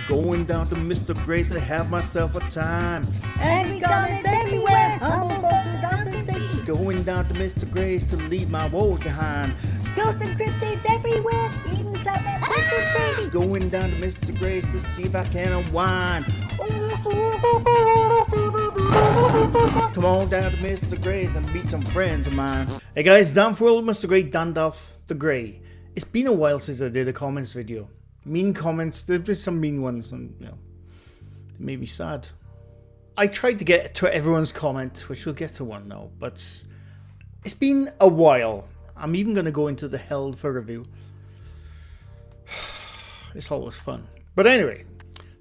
Going down to Mr. Gray's to have myself a time. Angry comments everywhere, humble folks with concentrations. Going down to Mr. Gray's to leave my woes behind. Ghosts and cryptids everywhere, even some that is crazy. Going down to Mr. Gray's to see if I can unwind. Come on down to Mr. Gray's and meet some friends of mine. Hey guys, down for old Mr. Gray, Dandalf the Grey. It's been a while since I did a comments video. Mean comments, there've been some mean ones, and you know, they made me sad. I tried to get to everyone's comment, which we'll get to one now, but it's been a while. I'm even going to go into the held for review. It's always fun. But anyway,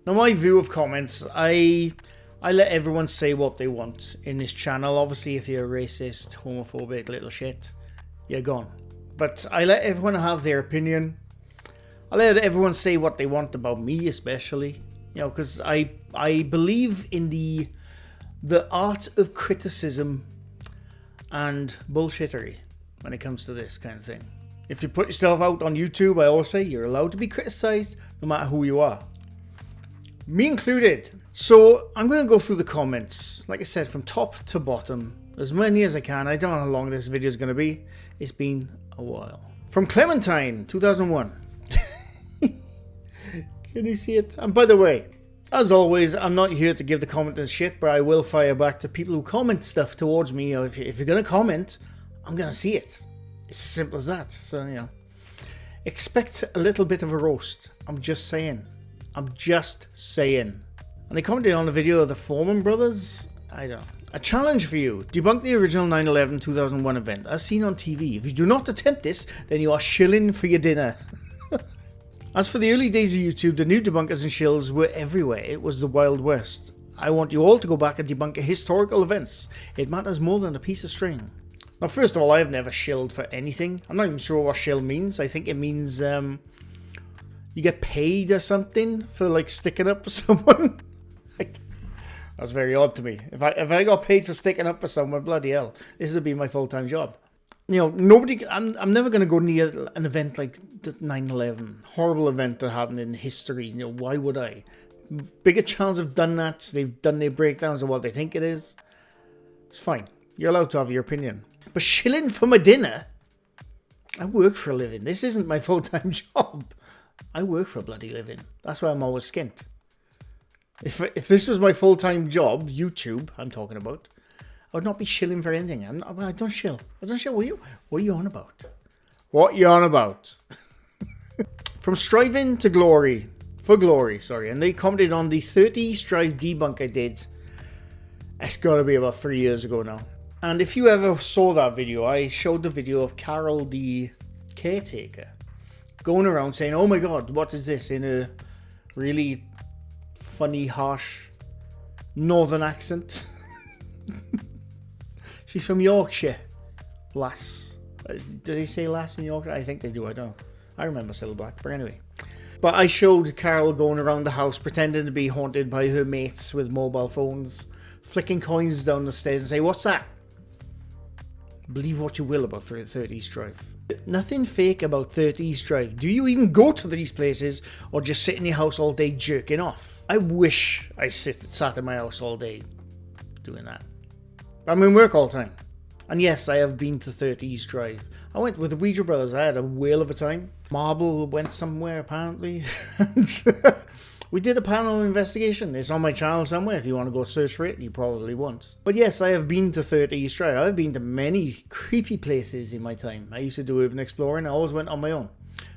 now my view of comments, I let everyone say what they want in this channel. Obviously, if you're a racist, homophobic little shit, you're gone. But I let everyone have their opinion. I let everyone say what they want about me, especially. You know, because I believe in the art of criticism and bullshittery when it comes to this kind of thing. If you put yourself out on YouTube, I always say you're allowed to be criticized no matter who you are. Me included. So I'm going to go through the comments, like I said, from top to bottom, as many as I can. I don't know how long this video is going to be. It's been a while. From Clementine, 2001. Can you see it? And by the way, as always, I'm not here to give the commenters shit, but I will fire back to people who comment stuff towards me. You know, if you're going to comment, I'm going to see it. It's as simple as that. So, you know, expect a little bit of a roast. I'm just saying. I'm just saying. And they commented on the video of the Foreman brothers. I don't know. A challenge for you. Debunk the original 9/11 2001 event as seen on TV. If you do not attempt this, then you are shilling for your dinner. As for the early days of YouTube, the new debunkers and shills were everywhere. It was the Wild West. I want you all to go back and debunk historical events. It matters more than a piece of string. Now, first of all, I have never shilled for anything. I'm not even sure what shill means. I think it means you get paid or something for like sticking up for someone. That's very odd to me. If I got paid for sticking up for someone, bloody hell, this would be my full-time job. You know, nobody. I'm never going to go near an event like 9/11, horrible event that happened in history. You know, why would I? Bigger chance have done that. They've done their breakdowns of what they think it is. It's fine. You're allowed to have your opinion. But shilling for my dinner? I work for a living. This isn't my full-time job. I work for a bloody living. That's why I'm always skint. If this was my full-time job, YouTube, I'm talking about, I would not be shilling for anything. I don't shill. I don't shill. What are you on about? What are you on about? From striving to glory. For glory, sorry. And they commented on the 30 strive debunk I did. It's got to be about 3 years ago now. And if you ever saw that video, I showed the video of Carol, the caretaker, going around saying, oh my god, what is this? In a really funny, harsh northern accent. She's from Yorkshire. Lass. Do they say lass in Yorkshire? I think they do, I don't know. I remember Cilla Black, but anyway. But I showed Carol going around the house pretending to be haunted by her mates with mobile phones, flicking coins down the stairs and say, what's that? Believe what you will about 30s Drive. Nothing fake about 30s Drive. Do you even go to these places or just sit in your house all day jerking off? I wish I sat in my house all day doing that. I'm in work all the time. And yes, I have been to 30s Drive. I went with the Ouija brothers. I had a whale of a time. Marble went somewhere apparently. We did a Paranormal Investigation. It's on my channel somewhere. If you want to go search for it, you probably won't. But yes, I have been to 30s Drive. I've been to many creepy places in my time. I used to do urban exploring. I always went on my own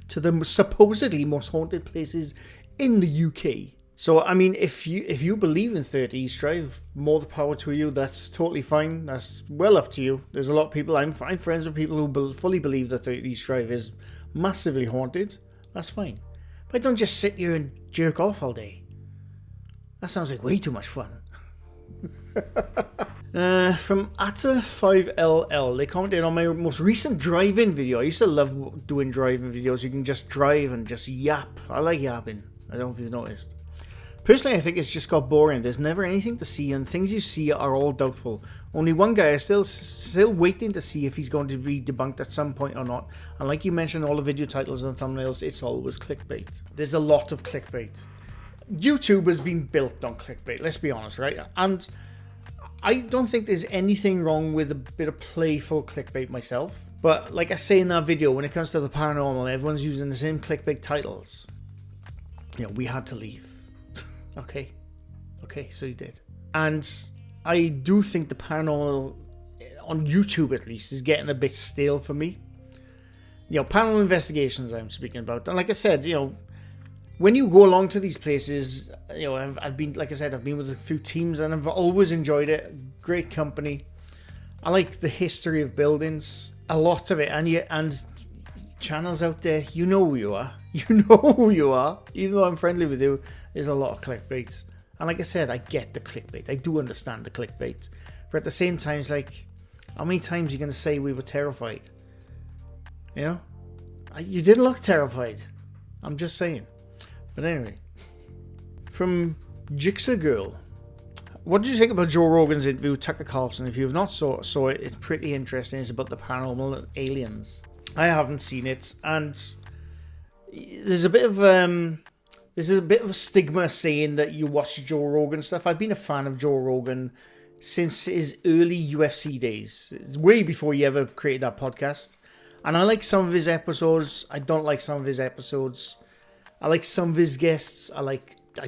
to the supposedly most haunted places in the UK. So, I mean, if you believe in 30s Drive, more the power to you. That's totally fine. That's well up to you. There's a lot of people, I'm friends with people who fully believe that 30s Drive is massively haunted. That's fine. But don't just sit here and jerk off all day. That sounds like way too much fun. From Atta5LL, they commented on my most recent drive-in video. I used to love doing drive-in videos. You can just drive and just yap. I like yapping. I don't know if you've noticed. Personally, I think it's just got boring. There's never anything to see, and things you see are all doubtful. Only one guy is still waiting to see if he's going to be debunked at some point or not. And like you mentioned, all the video titles and thumbnails, it's always clickbait. There's a lot of clickbait. YouTube has been built on clickbait, let's be honest, right? And I don't think there's anything wrong with a bit of playful clickbait myself. But like I say in that video, when it comes to the paranormal, everyone's using the same clickbait titles. You know, we had to leave. Okay, so you did. And I do think the paranormal, on YouTube at least, is getting a bit stale for me. You know, Paranormal Investigations I'm speaking about. And like I said, you know, when you go along to these places, you know, I've been, like I said, I've been with a few teams and I've always enjoyed it. Great company. I like the history of buildings, a lot of it, and channels out there, you know who you are. You know who you are. Even though I'm friendly with you, there's a lot of clickbait. And like I said, I get the clickbait. I do understand the clickbait. But at the same time, it's like, how many times are you going to say we were terrified? You know? You didn't look terrified. I'm just saying. But anyway, from Jigsaw Girl, what did you think about Joe Rogan's interview with Tucker Carlson? If you've not saw it, it's pretty interesting. It's about the paranormal and aliens. I haven't seen it, and there's a bit of a stigma saying that you watch Joe Rogan stuff. I've been a fan of Joe Rogan since his early UFC days. It's way before he ever created that podcast. And I like some of his episodes. I don't like some of his episodes. I like some of his guests. I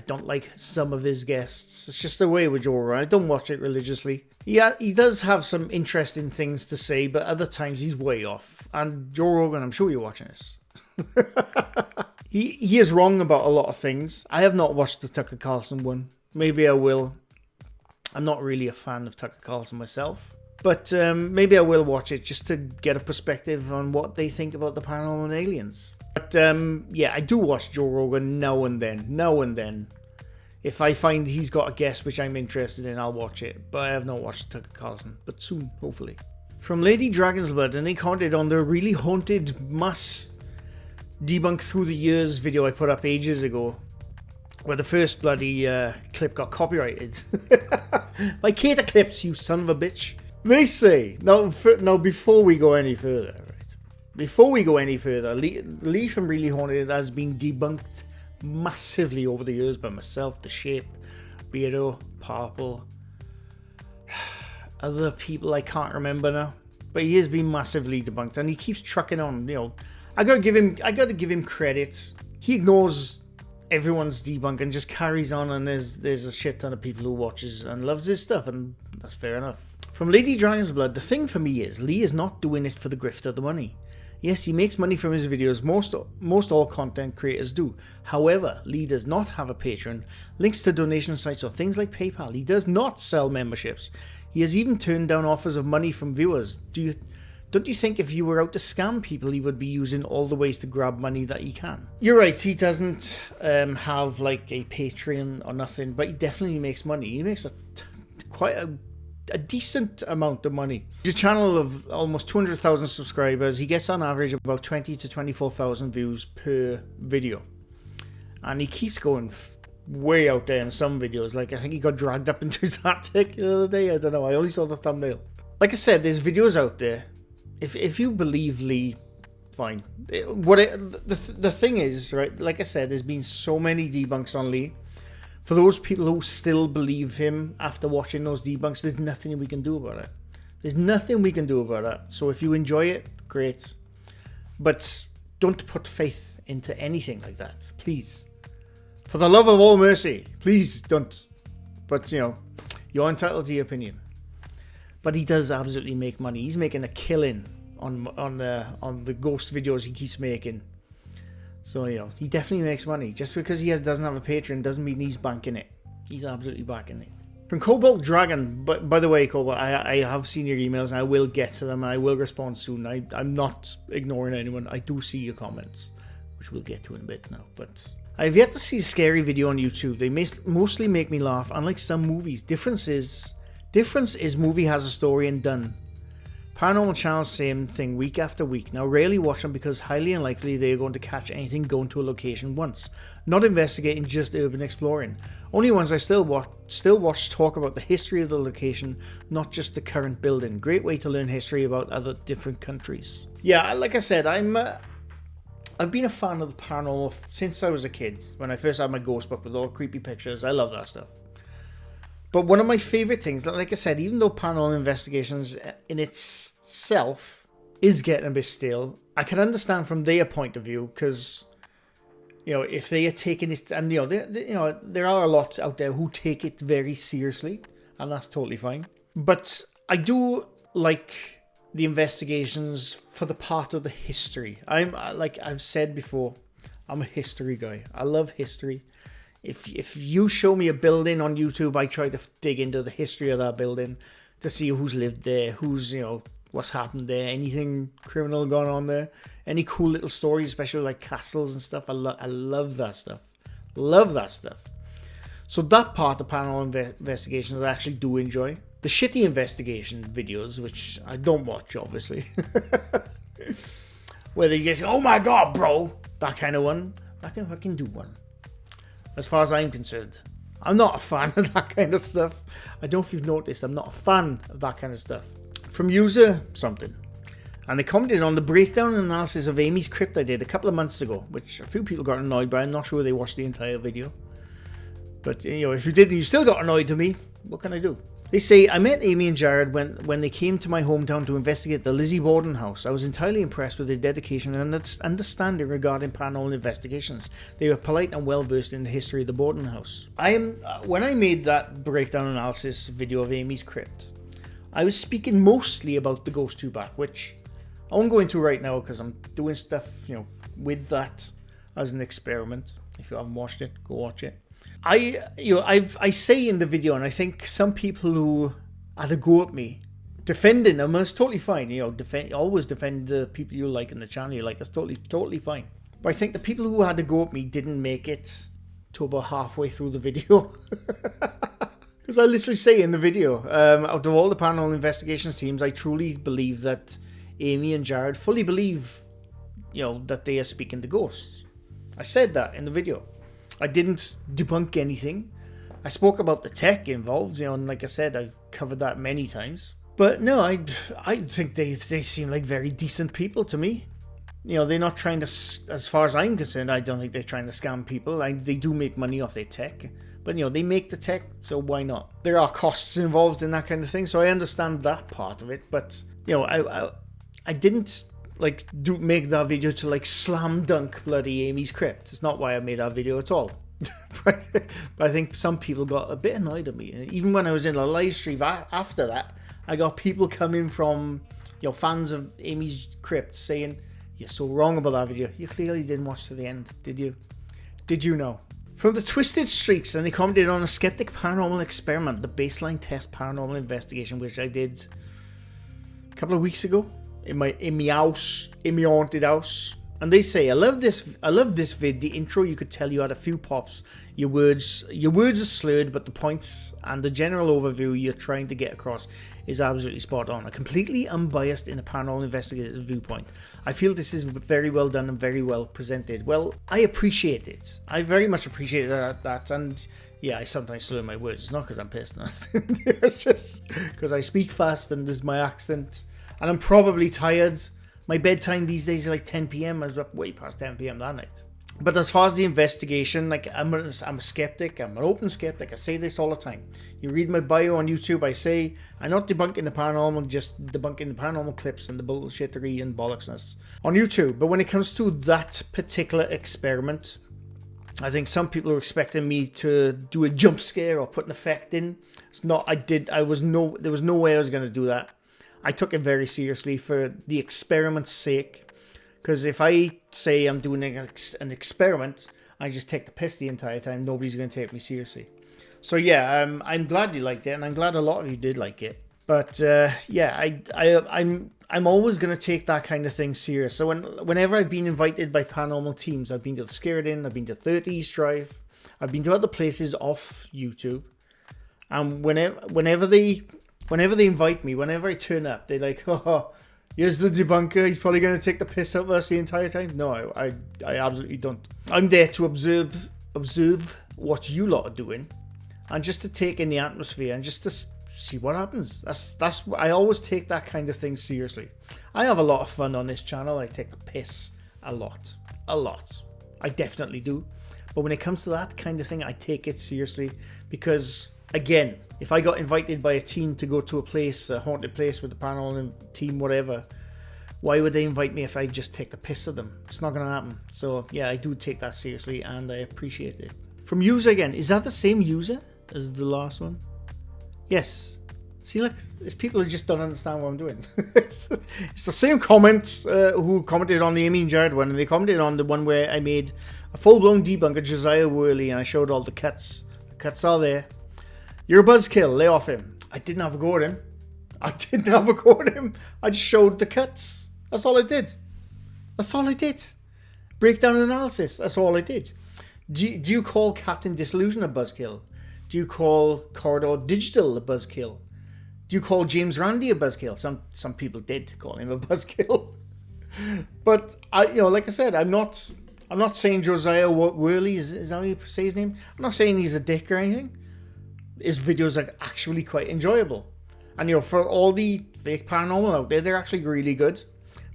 don't like some of his guests. It's just the way with Joe Rogan. I don't watch it religiously. Yeah, he does have some interesting things to say, but other times he's way off. And Joe Rogan, I'm sure you're watching this. He is wrong about a lot of things. I have not watched the Tucker Carlson one. Maybe I will. I'm not really a fan of Tucker Carlson myself. But maybe I will watch it just to get a perspective on what they think about the paranormal and aliens. But yeah, I do watch Joe Rogan now and then. If I find he's got a guest which I'm interested in, I'll watch it. But I have not watched Tucker Carlson. But soon, hopefully. From Lady Drs Blood, and they commented on the really haunted mass debunk through the years video I put up ages ago, where the first bloody clip got copyrighted. By Cater Clips, you son of a bitch. They say, now before we go any further, Lee from Really Haunted has been debunked massively over the years by myself, The Shape, Beardo, Purple, other people I can't remember now. But he has been massively debunked, and he keeps trucking on. You know, I gotta give him credit. He ignores everyone's debunk and just carries on, and there's a shit ton of people who watches and loves his stuff, and that's fair enough. From Lady Drs Blood, the thing for me is Lee is not doing it for the grift or the money. Yes, he makes money from his videos, most all content creators do. However, Lee does not have a Patreon, links to donation sites or things like PayPal. He does not sell memberships. He has even turned down offers of money from viewers. Don't you think if you were out to scam people, he would be using all the ways to grab money that he can? You're right, he doesn't have like a Patreon or nothing, but he definitely makes money. He makes quite a decent amount of money. He's a channel of almost 200,000 subscribers. He gets on average about 20 to 24,000 views per video. And he keeps going way out there in some videos. Like, I think he got dragged up into his attic the other day. I don't know. I only saw the thumbnail. Like I said, there's videos out there. If you believe Lee, fine. The thing is, right, like I said, there's been so many debunks on Lee. For those people who still believe him after watching those debunks, there's nothing we can do about it. There's nothing we can do about it. So if you enjoy it, great. But don't put faith into anything like that, please. For the love of all mercy, please don't. But, you know, you're entitled to your opinion. But he does absolutely make money. He's making a killing on the ghost videos he keeps making. So, you know, he definitely makes money. Just because he doesn't have a Patreon doesn't mean he's banking it. He's absolutely backing it. From Cobalt Dragon, but by the way, Cobalt, I have seen your emails and I will get to them and I will respond soon. I'm not ignoring anyone. I do see your comments, which we'll get to in a bit now. But I've yet to see a scary video on YouTube. They mostly make me laugh, unlike some movies. Difference is movie has a story and done. Paranormal Channel's same thing week after week. Now, rarely watch them because highly unlikely they are going to catch anything going to a location once. Not investigating, just urban exploring. Only ones I still watch talk about the history of the location, not just the current building. Great way to learn history about other different countries. Yeah, like I said, I'm I've been a fan of the paranormal since I was a kid. When I first had my ghost book with all creepy pictures, I love that stuff. But one of my favourite things, like I said, even though Paranormal Investigations in itself is getting a bit stale, I can understand from their point of view, because, you know, if they are taking it, and you know, there are a lot out there who take it very seriously, and that's totally fine. But I do like the investigations for the part of the history. I'm, like I've said before, I'm a history guy. I love history. If you show me a building on YouTube, I try to dig into the history of that building to see who's lived there, who's, you know, what's happened there, anything criminal going on there, any cool little stories, especially like castles and stuff. I love that stuff. Love that stuff. So that part of Paranormal Investigations I actually do enjoy. The shitty investigation videos, which I don't watch, obviously, where they get, oh my god, bro, that kind of one, I can fucking do one. As far as I'm concerned, I'm not a fan of that kind of stuff. I don't know if you've noticed, I'm not a fan of that kind of stuff. From user something, and they commented on the breakdown and analysis of Amy's Crypt I did a couple of months ago, which a few people got annoyed by. I'm not sure they watched the entire video, but you know, if you did and you still got annoyed to me, what can I do? They say, I met Amy and Jared when they came to my hometown to investigate the Lizzie Borden house. I was entirely impressed with their dedication and understanding regarding paranormal investigations. They were polite and well versed in the history of the Borden house. When I made that breakdown analysis video of Amy's Crypt, I was speaking mostly about the Ghost 2 Back, which I won't go into right now because I'm doing stuff, you know, with that as an experiment. If you haven't watched it, go watch it. I say in the video, and I think some people who had a go at me defending them is totally fine. You know, always defend the people you like in the channel you like. That's totally fine. But I think the people who had a go at me didn't make it to about halfway through the video. Because I literally say in the video, out of all the Paranormal Investigations teams, I truly believe that Amy and Jared fully believe, you know, that they are speaking to ghosts. I said that in the video. I didn't debunk anything. I spoke about the tech involved, you know, and like I said, I've covered that many times. But no, I think they seem like very decent people to me. You know, they're not trying to, as far as I'm concerned, I don't think they're trying to scam people. They do make money off their tech. But, you know, they make the tech, so why not? There are costs involved in that kind of thing, so I understand that part of it. But, you know, I didn't make that video to like slam dunk bloody Amy's Crypt. It's not why I made that video at all. But I think some people got a bit annoyed at me. Even when I was in a live stream after that, I got people coming from, you know, fans of Amy's Crypt saying, "You're so wrong about that video. You clearly didn't watch to the end, did you? Did you know?" From the Twisted Streaks, and they commented on a Skeptic Paranormal Experiment, the baseline test paranormal investigation, which I did a couple of weeks ago. In my house, in my haunted house. And they say, I love this vid. The intro, you could tell you had a few pops. Your words are slurred, but the points and the general overview you're trying to get across is absolutely spot on. A completely unbiased in a paranormal investigator's viewpoint. I feel this is very well done and very well presented. Well, I appreciate it. I very much appreciate that. And yeah, I sometimes slur my words. It's not because I'm pissed. It's just because I speak fast and there's my accent. And I'm probably tired. My bedtime these days is like 10 p.m. I was up way past 10 p.m. that night. But as far as the investigation, like I'm a skeptic. I'm an open skeptic. I say this all the time. You read my bio on YouTube. I say I'm not debunking the paranormal, just debunking the paranormal clips and the bullshittery and bollocksness on YouTube. But when it comes to that particular experiment, I think some people are expecting me to do a jump scare or put an effect in. It's not. There was no way I was going to do that. I took it very seriously for the experiment's sake, because if I say I'm doing an experiment, I just take the piss the entire time. Nobody's going to take me seriously. So yeah, I'm glad you liked it, and I'm glad a lot of you did like it. But yeah, I'm always going to take that kind of thing serious. So whenever I've been invited by paranormal teams, I've been to the Scared Inn, I've been to 30 East Drive, I've been to other places off YouTube, and whenever they invite me, whenever I turn up, they're like, "Oh, here's the debunker. He's probably going to take the piss out of us the entire time." No, I absolutely don't. I'm there to observe what you lot are doing, and just to take in the atmosphere and just to see what happens. That's I always take that kind of thing seriously. I have a lot of fun on this channel. I take the piss a lot. a lot. I definitely do. But when it comes to that kind of thing, I take it seriously because, again, if I got invited by a team to go to a place, a haunted place with the paranormal team, whatever, why would they invite me if I just take the piss of them? It's not going to happen. So, yeah, I do take that seriously and I appreciate it. From user again, is that the same user as the last one? Yes. See, look, it's people who just don't understand what I'm doing. It's the same comments who commented on the Amy and Jared one, and they commented on the one where I made a full-blown debunk of Josiah Woo, and I showed all the cuts. The cuts are there. You're a buzzkill, lay off him. I didn't have a go at him. I just showed the cuts. That's all I did. Breakdown analysis, that's all I did. Do you call Captain Disillusion a buzzkill? Do you call Corridor Digital a buzzkill? Do you call James Randi a buzzkill? Some people did call him a buzzkill. But like I said, I'm not saying Josiah Worley is that how you say his name? I'm not saying he's a dick or anything. His videos are actually quite enjoyable. And for all the fake paranormal out there, they're actually really good.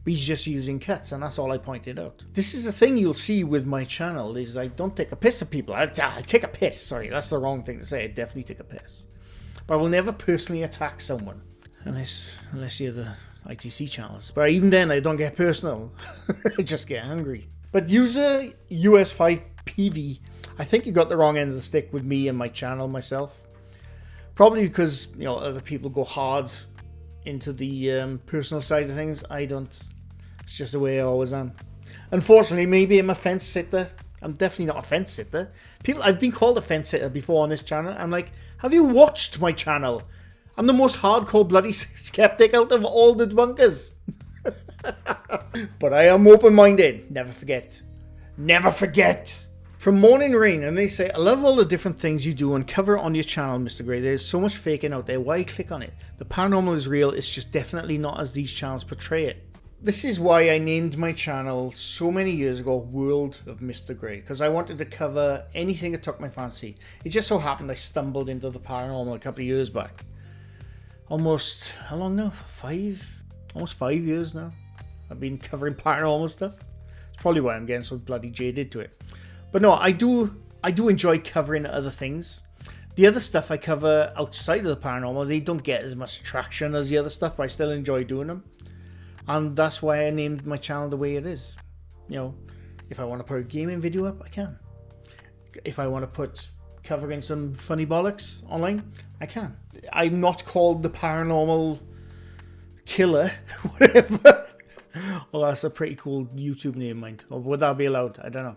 But he's just using cuts, and that's all I pointed out. This is a thing you'll see with my channel, is I don't take a piss at people. I take a piss, sorry, that's the wrong thing to say. I definitely take a piss. But I will never personally attack someone. Unless you're the ITC channels. But even then, I don't get personal. I just get angry. But user US5PV, I think you got the wrong end of the stick with me and my channel myself. Probably because, other people go hard into the personal side of things. I don't. It's just the way I always am. Unfortunately, maybe I'm a fence sitter. I'm definitely not a fence sitter. I've been called a fence sitter before on this channel. I'm like, have you watched my channel? I'm the most hardcore bloody skeptic out of all the debunkers. But I am open-minded. Never forget. Never forget. From Morning Rain, and they say, I love all the different things you do and cover on your channel, Mr. Grey. There's so much faking out there. Why click on it? The paranormal is real. It's just definitely not as these channels portray it. This is why I named my channel so many years ago World of Mr. Grey, because I wanted to cover anything that took my fancy. It just so happened I stumbled into the paranormal a couple of years back. Almost, how long now? Almost 5 years now. I've been covering paranormal stuff. It's probably why I'm getting so bloody jaded to it. But no, I do enjoy covering other things. The other stuff I cover outside of the paranormal, they don't get as much traction as the other stuff, but I still enjoy doing them. And that's why I named my channel the way it is. If I want to put a gaming video up, I can. If I want to put covering some funny bollocks online, I can. I'm not called the paranormal killer, whatever. Well, that's a pretty cool YouTube name, mind. Or would that be allowed? I don't know.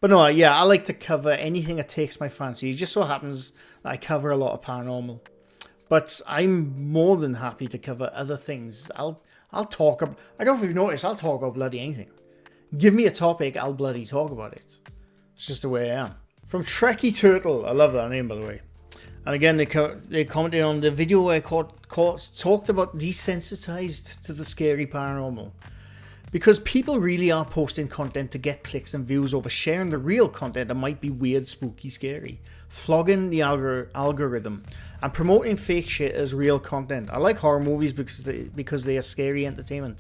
But no, yeah, I like to cover anything that takes my fancy. It just so happens that I cover a lot of paranormal. But I'm more than happy to cover other things. I'll talk about, I don't know if you've noticed, I'll talk about bloody anything. Give me a topic, I'll bloody talk about it. It's just the way I am. From Trekkie Turtle, I love that name, by the way. And again, they commented on the video where I talked about desensitized to the scary paranormal. Because people really are posting content to get clicks and views over sharing the real content that might be weird, spooky, scary. Flogging the algorithm and promoting fake shit as real content. I like horror movies because they are scary entertainment.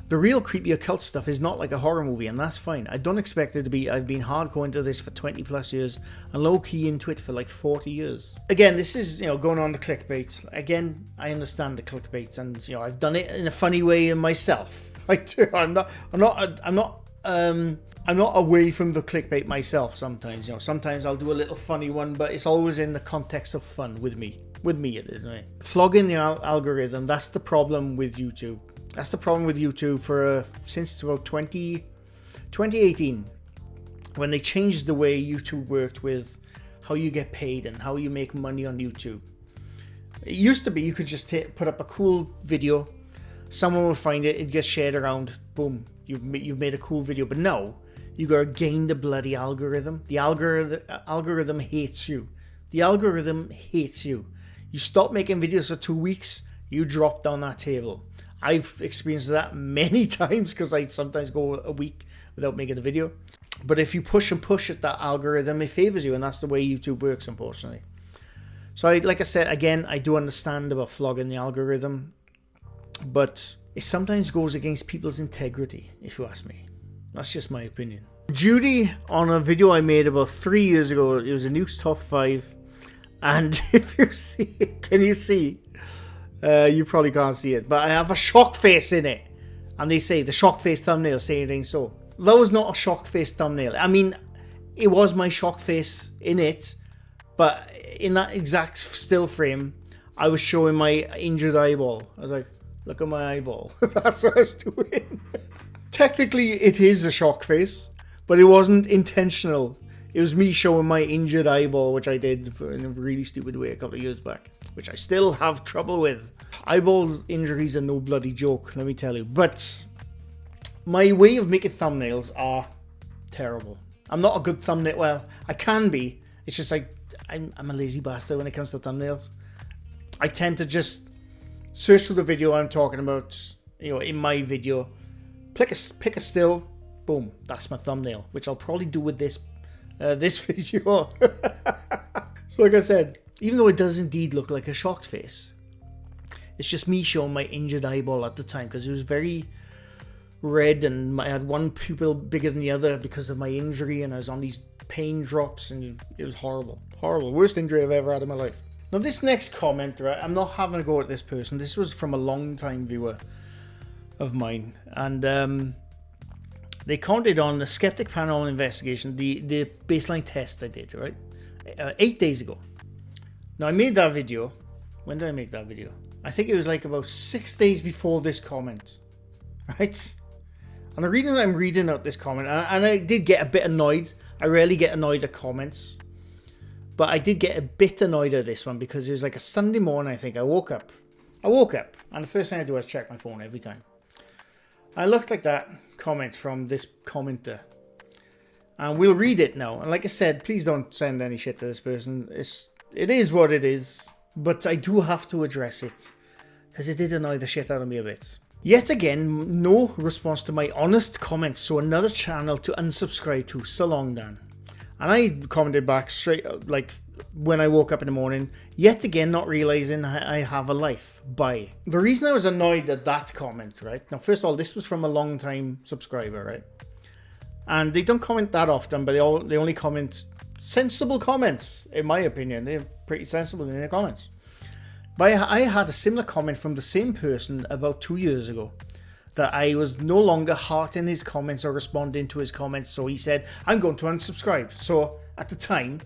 The real creepy occult stuff is not like a horror movie, and that's fine. I don't expect it to be. I've been hardcore into this for 20 plus years and low-key into it for like 40 years. Again, this is, going on the clickbait. Again, I understand the clickbait, and I've done it in a funny way myself. I'm not away from the clickbait myself sometimes. Sometimes I'll do a little funny one, but it's always in the context of fun with me. With me it is, right? Flogging the algorithm, that's the problem with YouTube. That's the problem with YouTube since about 2018, when they changed the way YouTube worked with how you get paid and how you make money on YouTube. It used to be you could just put up a cool video, someone will find it, it gets shared around, boom, you've made a cool video. But now, you gotta gain the bloody algorithm. The algorithm hates you. The algorithm hates you. You stop making videos for 2 weeks, you drop down that table. I've experienced that many times because I sometimes go a week without making a video. But if you push and push at that algorithm, it favors you, and that's the way YouTube works, unfortunately. So, like I said, again, I do understand about flogging the algorithm, but it sometimes goes against people's integrity, if you ask me. That's just my opinion. Judy, on a video I made about 3 years ago, it was a News Top 5. And if you see it, can you see? You probably can't see it, but I have a shock face in it. And they say the shock face thumbnail saying it ain't so. That was not a shock face thumbnail. I mean, it was my shock face in it, but in that exact still frame, I was showing my injured eyeball. I was like, look at my eyeball. That's what I was doing. Technically, it is a shock face, but it wasn't intentional. It was me showing my injured eyeball, which I did in a really stupid way a couple of years back, which I still have trouble with. Eyeball injuries are no bloody joke, let me tell you. But my way of making thumbnails are terrible. I'm not a good thumbnail. Well, I can be. It's just like I'm a lazy bastard when it comes to thumbnails. I tend to just search for the video I'm talking about, you know, in my video. Pick a still, boom, that's my thumbnail, which I'll probably do with this video. So like I said, even though it does indeed look like a shocked face, it's just me showing my injured eyeball at the time because it was very red and I had one pupil bigger than the other because of my injury, and I was on these pain drops, and it was horrible. Horrible. Worst injury I've ever had in my life. Now this next comment, right, I'm not having a go at this person. This was from a long time viewer of mine, and they commented on the Skeptic Paranormal Investigation, the baseline test I did, right, 8 days ago. Now I made that video. When did I make that video? I think it was like about 6 days before this comment, right? And the reason I'm reading out this comment, and I did get a bit annoyed. I rarely get annoyed at comments, but I did get a bit annoyed at this one because it was like a Sunday morning. I think I woke up, and the first thing I do is check my phone every time. I looked like that comment from this commenter, and we'll read it now. And like I said, please don't send any shit to this person. It is what it is, but I do have to address it because it did annoy the shit out of me a bit. Yet again, no response to my honest comments, so another channel to unsubscribe to. So long, Dan. And I commented back straight, like when I woke up in the morning, yet again not realizing I have a life. Bye. The reason I was annoyed at that comment, right? Now, first of all, this was from a long time subscriber, right? And they don't comment that often, but they only comment sensible comments, in my opinion. They're pretty sensible in their comments. But I had a similar comment from the same person about 2 years ago, that I was no longer hearting his comments or responding to his comments. So he said, I'm going to unsubscribe. So at the time,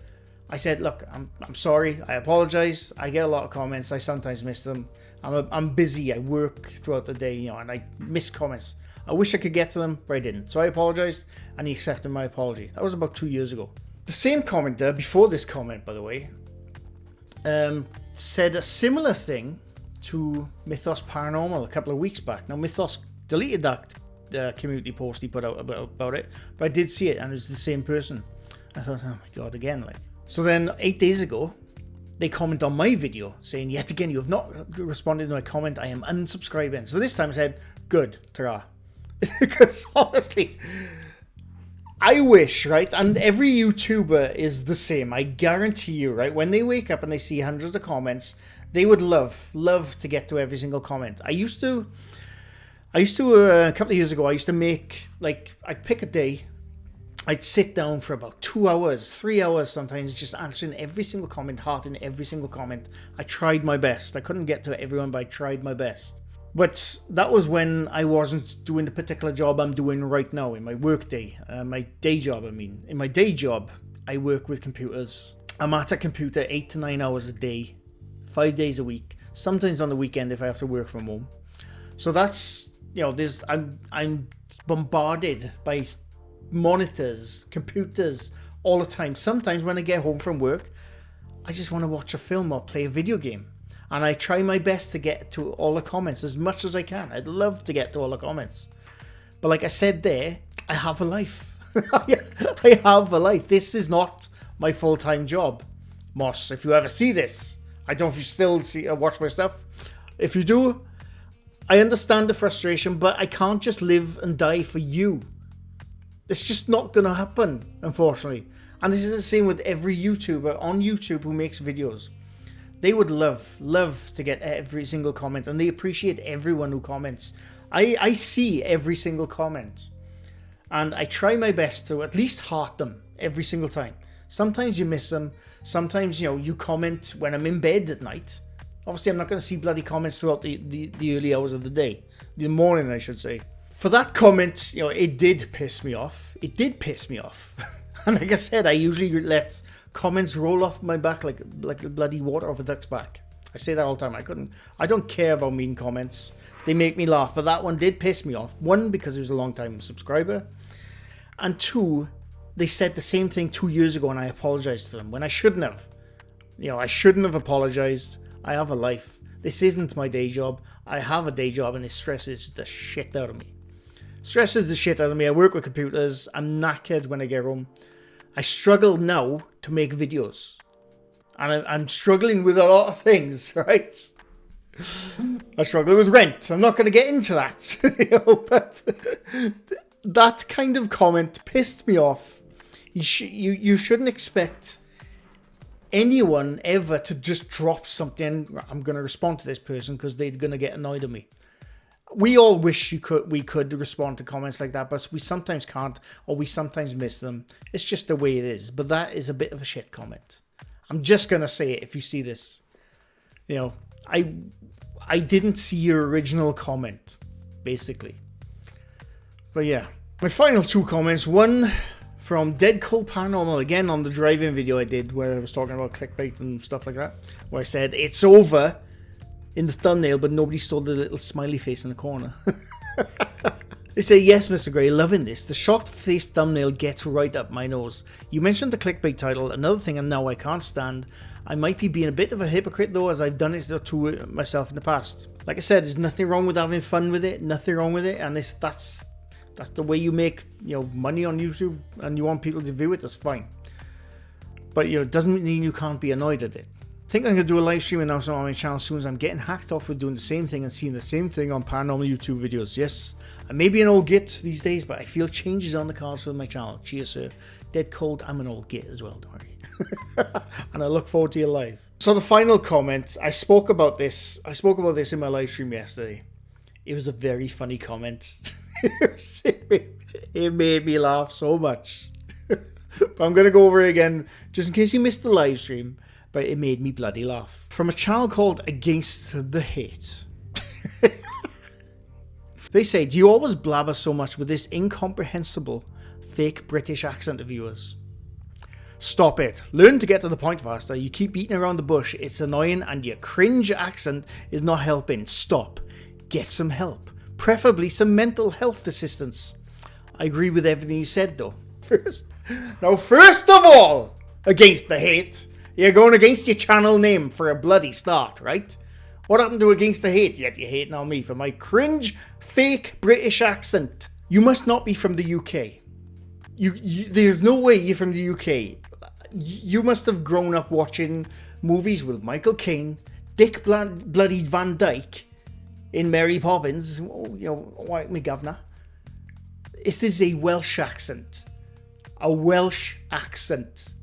I said, look, I'm sorry. I apologize. I get a lot of comments. I sometimes miss them. I'm busy. I work throughout the day, you know, and I miss comments. I wish I could get to them, but I didn't. So I apologized, and he accepted my apology. That was about 2 years ago. The same commenter, before this comment, by the way, said a similar thing to Mythos Paranormal a couple of weeks back. Now, Mythos deleted that community post he put out about it, but I did see it, and it was the same person. I thought, oh my god, again, like. So then 8 days ago, they comment on my video saying, yet again, you have not responded to my comment. I am unsubscribing. So this time I said, good, ta-ra. Because honestly, I wish, right? And every YouTuber is the same. I guarantee you, right? When they wake up and they see hundreds of comments, they would love to get to every single comment. I used to a couple of years ago, I used to make, like, I'd pick a day. I'd sit down for about 2 hours, 3 hours sometimes, just answering every single comment, hearting every single comment. I tried my best. I couldn't get to everyone, but I tried my best. But that was when I wasn't doing the particular job I'm doing right now in my work day. My day job, I mean. In my day job, I work with computers. I'm at a computer 8 to 9 hours a day, 5 days a week, sometimes on the weekend if I have to work from home. So that's, you know, I'm bombarded by monitors, computers all the time. Sometimes when I get home from work, I just want to watch a film or play a video game. And I try my best to get to all the comments as much as I can. I'd love to get to all the comments. But like I said there, I have a life. I have a life. This is not my full-time job. Moss, if you ever see this, I don't know if you still watch my stuff. If you do, I understand the frustration, but I can't just live and die for you. It's just not going to happen, unfortunately. And this is the same with every YouTuber on YouTube who makes videos. They would love to get every single comment, and they appreciate everyone who comments. I see every single comment. And I try my best to at least heart them every single time. Sometimes you miss them. Sometimes, you comment when I'm in bed at night. Obviously, I'm not going to see bloody comments throughout the early hours of the day. The morning, I should say. For that comment, it did piss me off. It did piss me off. And like I said, I usually let comments roll off my back like bloody water off a duck's back. I say that all the time. I don't care about mean comments. They make me laugh. But that one did piss me off. One, because he was a long-time subscriber. And two, they said the same thing 2 years ago and I apologized to them when I shouldn't have. I shouldn't have apologized. I have a life. This isn't my day job. I have a day job and it stresses the shit out of me. Stresses the shit out of me. I work with computers. I'm knackered when I get home. I struggle now to make videos. And I'm struggling with a lot of things, right? I struggle with rent. I'm not going to get into that. But that kind of comment pissed me off. You shouldn't expect anyone ever to just drop something. I'm going to respond to this person because they're going to get annoyed at me. We all wish we could respond to comments like that, but we sometimes can't, or we sometimes miss them. It's just the way it is. But that is a bit of a shit comment. I'm just going to say it if you see this. I didn't see your original comment, basically. But yeah, my final two comments. One from Dead Cold Paranormal, again on the drive-in video I did where I was talking about clickbait and stuff like that, where I said, it's over in the thumbnail, but nobody saw the little smiley face in the corner. They say, yes, Mr. Gray, loving this. The shocked face thumbnail gets right up my nose. You mentioned the clickbait title, another thing and now I can't stand. I might be being a bit of a hypocrite though, as I've done it to myself in the past. Like I said, there's nothing wrong with having fun with it, nothing wrong with it, and that's the way you make money on YouTube, and you want people to view it, that's fine. But it doesn't mean you can't be annoyed at it. I think I'm going to do a live stream announcement on my channel soon as I'm getting hacked off with doing the same thing and seeing the same thing on paranormal YouTube videos. Yes, I may be an old git these days, but I feel changes on the cards for my channel. Cheers, sir. Dead cold, I'm an old git as well, don't worry. And I look forward to your live. So the final comment, I spoke about this in my live stream yesterday. It was a very funny comment. It made me laugh so much. But I'm going to go over it again, just in case you missed the live stream. But it made me bloody laugh. From a channel called Against the Hate. They say, do you always blabber so much with this incomprehensible fake British accent of yours? Stop it. Learn to get to the point faster. You keep beating around the bush. It's annoying and your cringe accent is not helping. Stop. Get some help. Preferably some mental health assistance. I agree with everything you said though. First of all, Against the Hate, you're going against your channel name for a bloody start, right? What happened to Against the Hate? Yet you're hating on me for my cringe, fake British accent. You must not be from the UK. There's no way you're from the UK. You must have grown up watching movies with Michael Caine, Dick bloody Van Dyke in Mary Poppins, White McGovernor. This is a Welsh accent. A Welsh accent.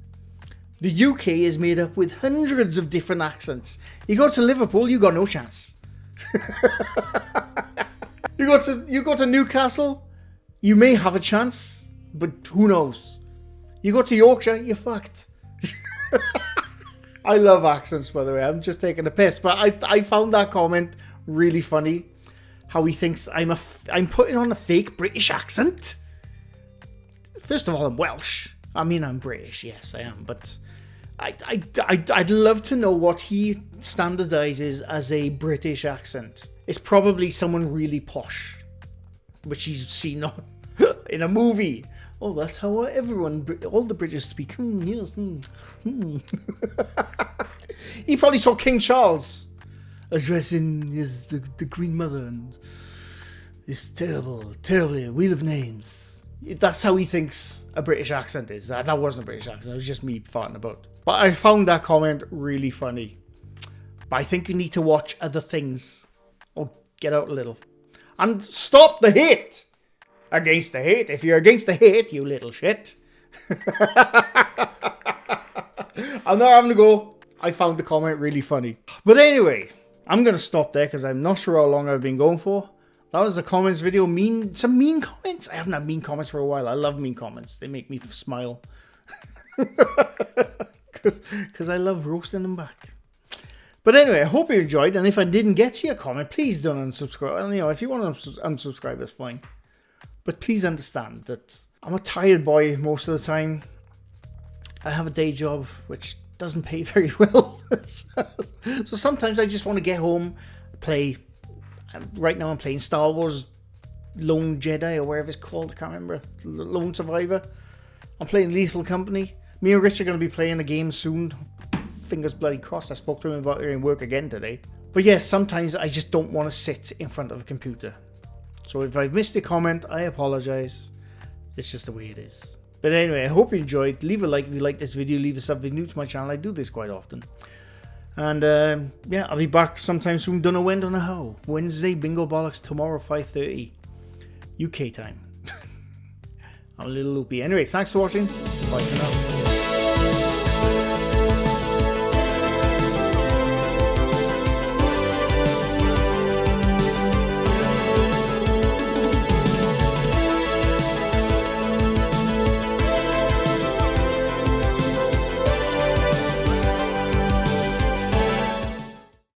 The UK is made up with hundreds of different accents. You go to Liverpool, you got no chance. You go to Newcastle, you may have a chance, but who knows? You go to Yorkshire, you're fucked. I love accents, by the way. I'm just taking a piss, but I found that comment really funny. How he thinks I'm putting on a fake British accent. First of all, I'm Welsh. I mean, I'm British, yes, I am, but I'd love to know what he standardizes as a British accent. It's probably someone really posh, which he's seen on in a movie. Oh, that's how all the British speak. Yes. He probably saw King Charles addressing the Queen Mother and this terribly Wheel of Names. That's how he thinks a British accent is. That wasn't a British accent. It was just me farting about. But I found that comment really funny. But I think you need to watch other things. Or get out a little. And stop the hate! Against the Hate. If you're against the hate, you little shit. I'm not having to go. I found the comment really funny. But anyway, I'm going to stop there because I'm not sure how long I've been going for. That was the comments video. Some mean comments. I haven't had mean comments for a while. I love mean comments. They make me smile. Because I love roasting them back. But anyway, I hope you enjoyed. And if I didn't get to your comment, please don't unsubscribe. And, if you want to unsubscribe, that's fine. But please understand that I'm a tired boy most of the time. I have a day job which doesn't pay very well. So sometimes I just want to get home, play. Right now I'm playing Star Wars Lone Jedi or whatever it's called. I can't remember. Lone Survivor. I'm playing Lethal Company. Me and Rich are going to be playing a game soon. Fingers bloody crossed. I spoke to him about it in work again today. But yes, sometimes I just don't want to sit in front of a computer. So if I've missed a comment, I apologize. It's just the way it is. But anyway, I hope you enjoyed. Leave a like if you like this video. Leave a sub if you're new to my channel. I do this quite often. And yeah, I'll be back sometime soon. Don't know when, don't know how. Wednesday, bingo bollocks, tomorrow 5:30 UK time. I'm a little loopy. Anyway, thanks for watching. Bye for now.